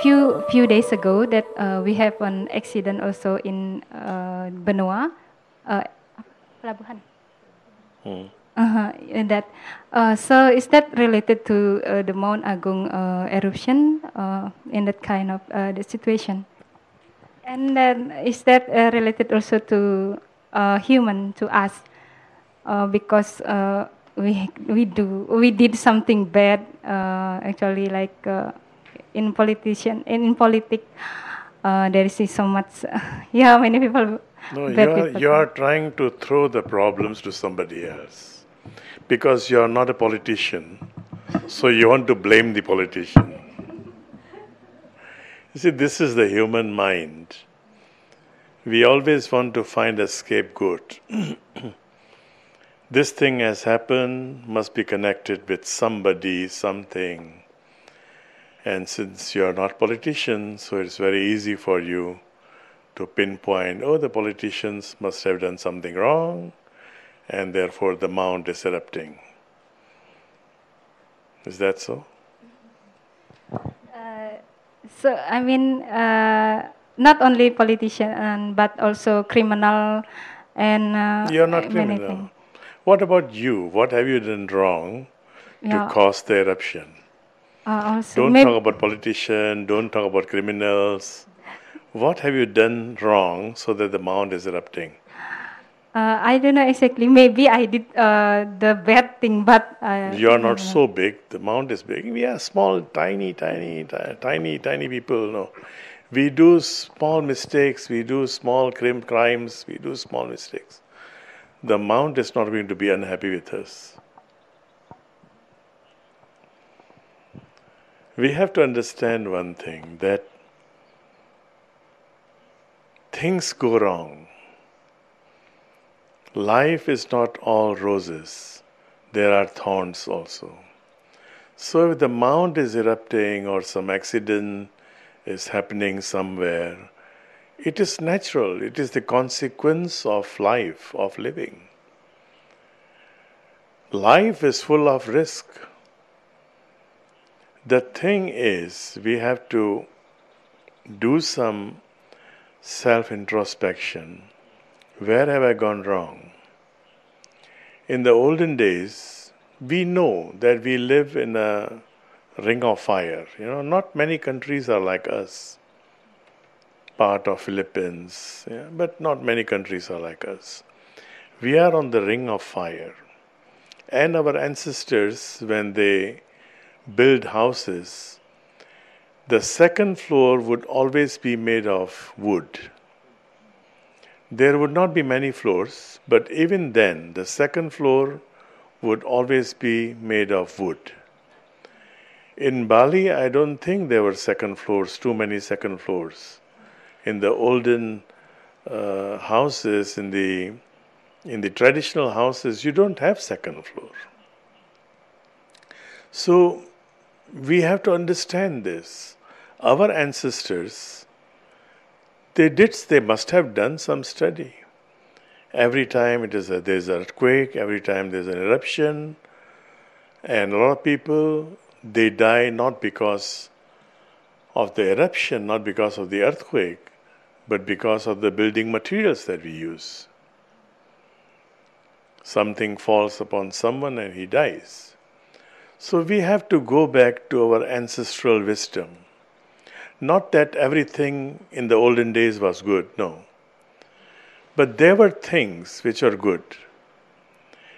few days ago that we have an accident also in Benua, Pelabuhan. And that so is that related to the Mount Agung eruption in that kind of the situation? And then is that related also to human, to us, because we did something bad actually, like in politics there is so much many people. No, bad you are trying to throw the problems to somebody else because you are not a politician, so you want to blame the politician. You see, this is the human mind. We always want to find a scapegoat. This thing has happened, must be connected with somebody, something. And since you are not politicians, so it's very easy for you to pinpoint, the politicians must have done something wrong, and therefore the mount is erupting. Is that so? So I mean, not only politician, but also criminal, and you're not many criminal. things. What about you? What have you done wrong to cause the eruption? Don't talk about politicians, don't talk about criminals. What have you done wrong so that the mount is erupting? I don't know exactly. Maybe I did the bad thing, but you are not so big. The mount is big. We are small, tiny people. No, we do small mistakes. We do small crimes. We do small mistakes. The mount is not going to be unhappy with us. We have to understand one thing, that things go wrong. Life is not all roses. There are thorns also. So if the mount is erupting or some accident is happening somewhere, it is natural. It is the consequence of life, of living. Life is full of risk. The thing is, we have to do some self-introspection. Where have I gone wrong? In the olden days, we know that we live in a ring of fire. Not many countries are like us. Part of Philippines, but not many countries are like us. We are on the ring of fire. And our ancestors, when they build houses, the second floor would always be made of wood. There would not be many floors, but even then, the second floor would always be made of wood. In Bali, I don't think there were second floors, too many second floors. In the olden houses, in the traditional houses, you don't have second floor. So we have to understand this. Our ancestors, they must have done some study. Every time there's an earthquake, every time there's an eruption, and a lot of people, they die not because of the eruption, not because of the earthquake, but because of the building materials that we use. Something falls upon someone and he dies. So we have to go back to our ancestral wisdom. Not that everything in the olden days was good, no. But there were things which are good.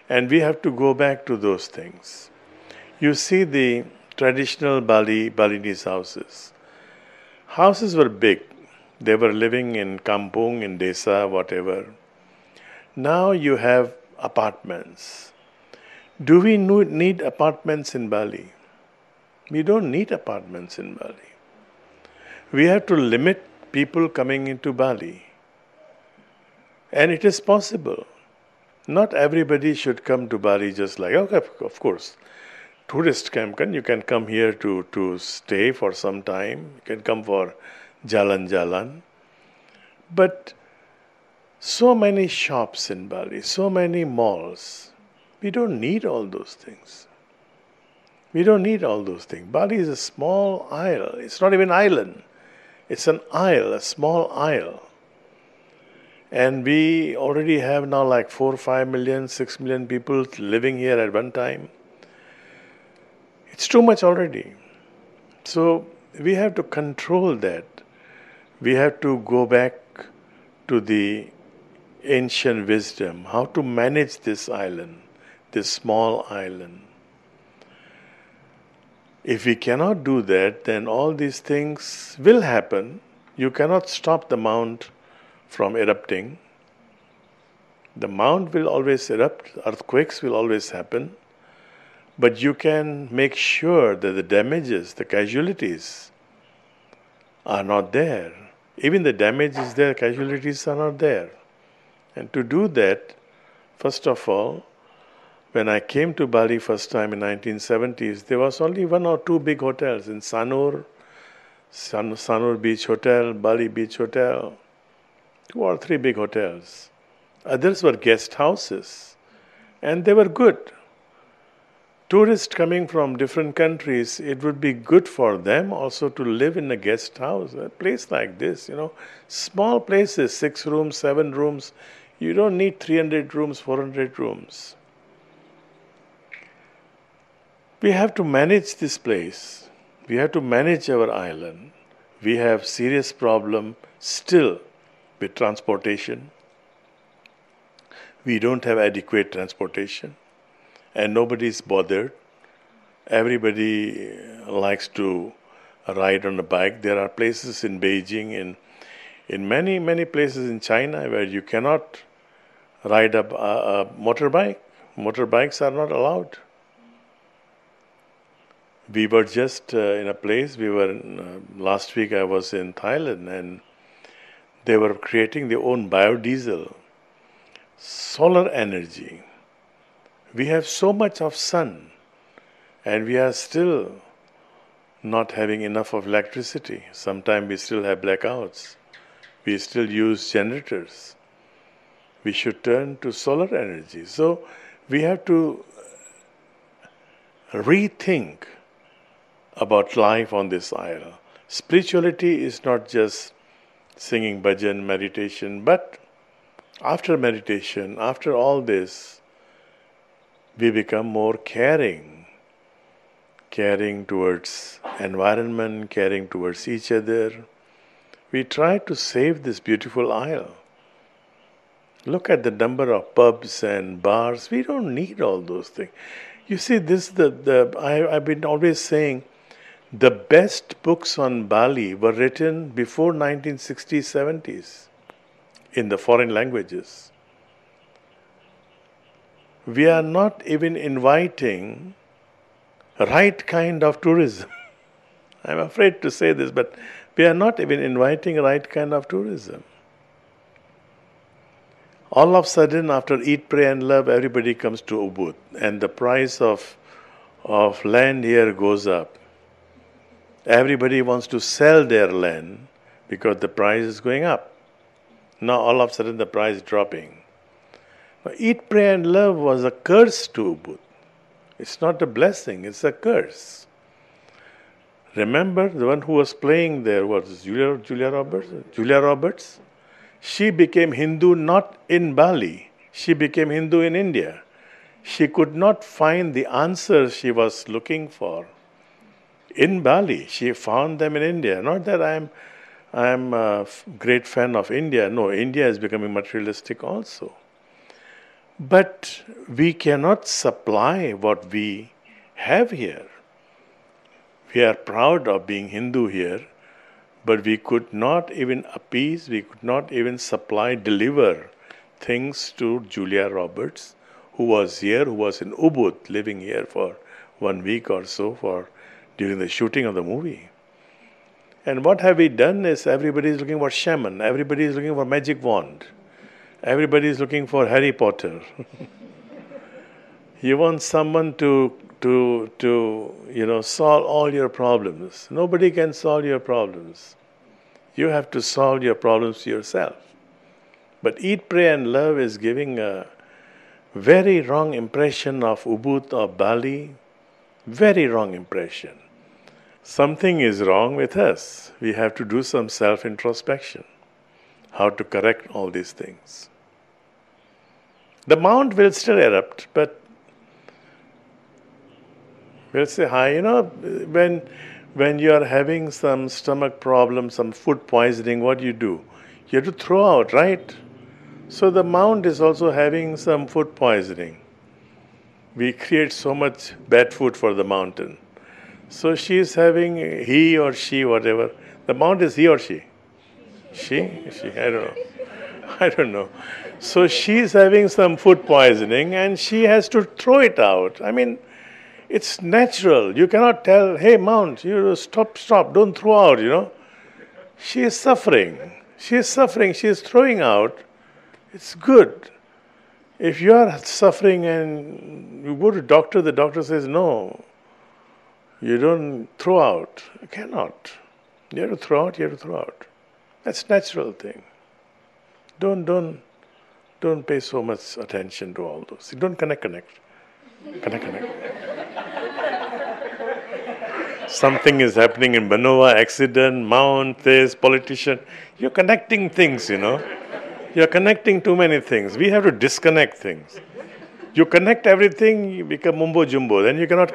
And we have to go back to those things. You see the traditional Balinese houses. Houses were big. They were living in kampung, in desa, whatever. Now you have apartments. Do we need apartments in Bali? We don't need apartments in Bali. We have to limit people coming into Bali. And it is possible. Not everybody should come to Bali just like, okay, of course. Tourist camp, you can come here to stay for some time. You can come for jalan-jalan. But so many shops in Bali, so many malls. We don't need all those things. We don't need all those things. Bali is a small isle. It's not even an island. It's an isle, a small isle. And we already have now like 4, 5 million, 6 million people living here at one time. It's too much already. So we have to control that. We have to go back to the ancient wisdom, how to manage this island, this small island. If we cannot do that, then all these things will happen. You cannot stop the mount from erupting. The mount will always erupt, earthquakes will always happen, but you can make sure that the damages, the casualties are not there. Even the damage is there, casualties are not there. And to do that, first of all, when I came to Bali first time in 1970s, there was only 1 or 2 big hotels in Sanur Beach Hotel, Bali Beach Hotel, 2 or 3 big hotels. Others were guest houses, and they were good. Tourists coming from different countries, it would be good for them also to live in a guest house, a place like this, small places, 6 rooms, 7 rooms. You don't need 300 rooms, 400 rooms. We have to manage this place. We have to manage our island. We have serious problem still with transportation. We don't have adequate transportation, and nobody is bothered. Everybody likes to ride on a bike. There are places in Beijing, in many, many places in China where you cannot ride a motorbike. Motorbikes are not allowed. We were just in a place, last week I was in Thailand, and they were creating their own biodiesel, solar energy. We have so much of sun, and we are still not having enough of electricity. Sometimes we still have blackouts. We still use generators. We should turn to solar energy. So we have to rethink about life on this isle. Spirituality is not just singing bhajan, meditation, but after meditation, after all this, we become more caring towards environment, caring towards each other. We try to save this beautiful isle. Look at the number of pubs and bars. We don't need all those things. You see, I've been always saying, the best books on Bali were written before 1960s, 70s in the foreign languages. We are not even inviting right kind of tourism. I'm afraid to say this, but we are not even inviting right kind of tourism. All of a sudden, after Eat, Pray and Love, everybody comes to Ubud, and the price of land here goes up. Everybody wants to sell their land because the price is going up. Now all of a sudden the price is dropping. Now, Eat, Pray and Love was a curse to Ubud. It's not a blessing, it's a curse. Remember the one who was playing there was Julia Roberts? She became Hindu not in Bali. She became Hindu in India. She could not find the answers she was looking for in Bali. She found them in India. Not that I'm a great fan of India. No, India is becoming materialistic also. But we cannot supply what we have here. We are proud of being Hindu here, but we could not even appease, we could not even supply, deliver things to Julia Roberts, who was here, who was in Ubud, living here for 1 week or so during the shooting of the movie. And what have we done is everybody is looking for shaman, everybody is looking for magic wand, everybody is looking for Harry Potter. You want someone to solve all your problems. Nobody can solve your problems. You have to solve your problems yourself. But Eat, Pray and Love is giving a very wrong impression of Ubud, of Bali, Very wrong impression. Something is wrong with us. We have to do some self-introspection. How to correct all these things. The mount will still erupt, but we'll say, hi, when you are having some stomach problem, some food poisoning, what do? You have to throw out, right? So the mount is also having some food poisoning. We create so much bad food for the mountain. So she is having, he or she, whatever. The mount is he or she? She, I don't know. I don't know. So she is having some food poisoning and she has to throw it out. I mean, it's natural. You cannot tell, hey, mount, you stop, don't throw out, She is suffering. She is throwing out. It's good. If you are suffering and you go to doctor, the doctor says, no, you don't throw out. You cannot. You have to throw out, That's natural thing. Don't pay so much attention to all those. Don't connect. Something is happening in Banova, accident, mount, this, politician. You're connecting things, You're connecting too many things. We have to disconnect things. You connect everything, you become mumbo jumbo. Then you cannot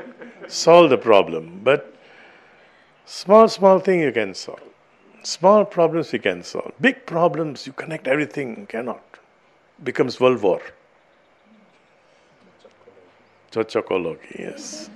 solve the problem. But small thing you can solve. Small problems you can solve. Big problems, you connect everything, cannot. Becomes world war. Cocokology, yes.